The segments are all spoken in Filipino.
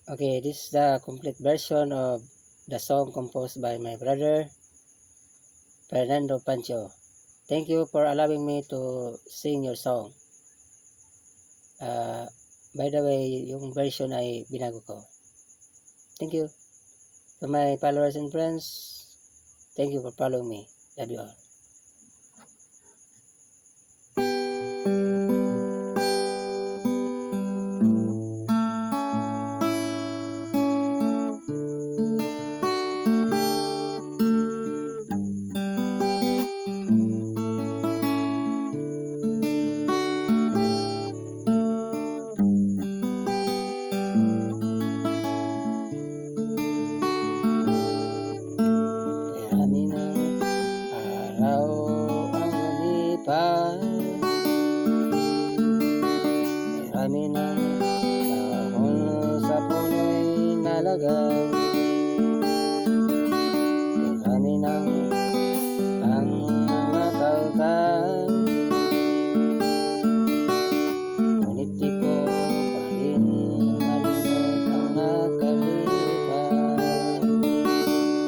Okay, this is the complete version of the song composed by my brother, Fernando Pancho. Thank you for allowing me to sing your song. By the way, yung version ay binago ko. Thank you. To my followers and friends, thank you for following me. Love you all. Marami ng araw ang lumipas, marami ng dahon sa puno'y nalagay, marami ng ang mga kaltas, ngunit di ko pa rin malimot ang nakalipas.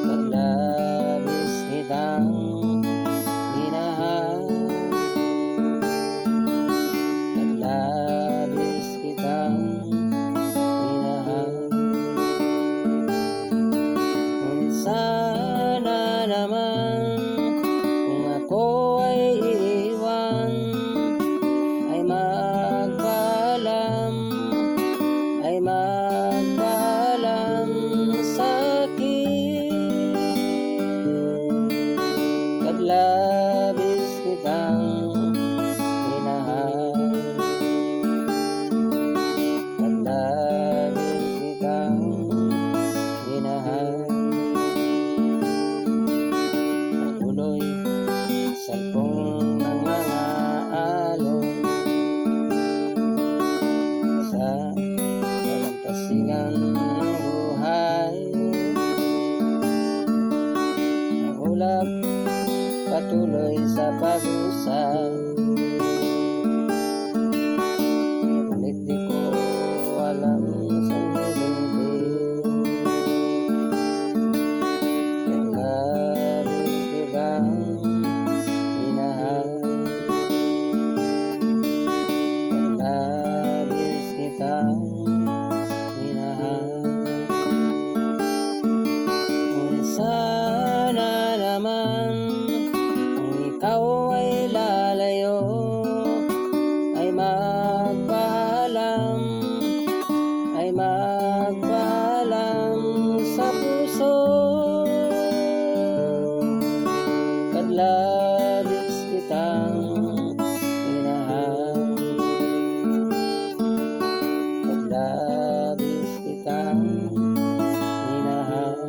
Paglabis kitang minahal, paglabis kitang minahal, ngunit sana naman kung ako ay iiwan, ay magpaalam, ay magpaalam sa'kin. Paglabis kitang minahal, paglabis kitang minahal, patuloy salpong ng mga alon sa dalampasigan ng buhay. Ang ulap patuloy sa pag-usap, ngunit di ko alam sa nilingkid. Paglabis kitang minahal, paglabis kitang minahal, ngunit sana naman kung ikaw ay lalayo, ay magpaalam, ay magpaalam sa puso. Paglabis kitang minahal, paglabis kitang minahal,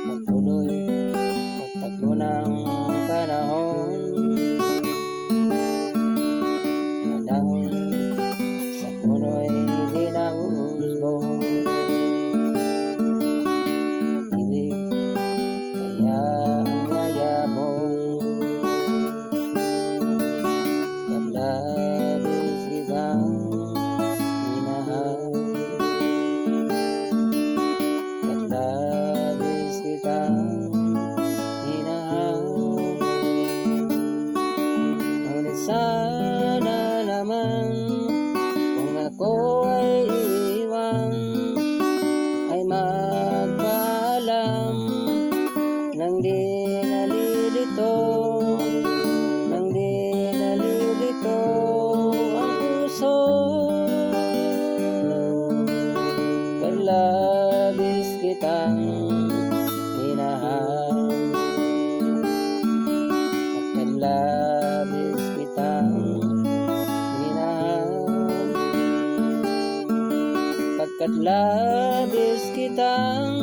patuloy pagtakbo ng panahon, na dahon sa puno'y di nahuhusbong. Ibig kaya ang yayabong, paglabis kitang minahal, paglabis kitang minahal, ngunit sana naman kung ako ay iiwan, ay magpaalam, nang di nalilito, nang di nalilito ang puso. Paglabis kitang minahal, paglabis kitang minahal, pagkat labis kitang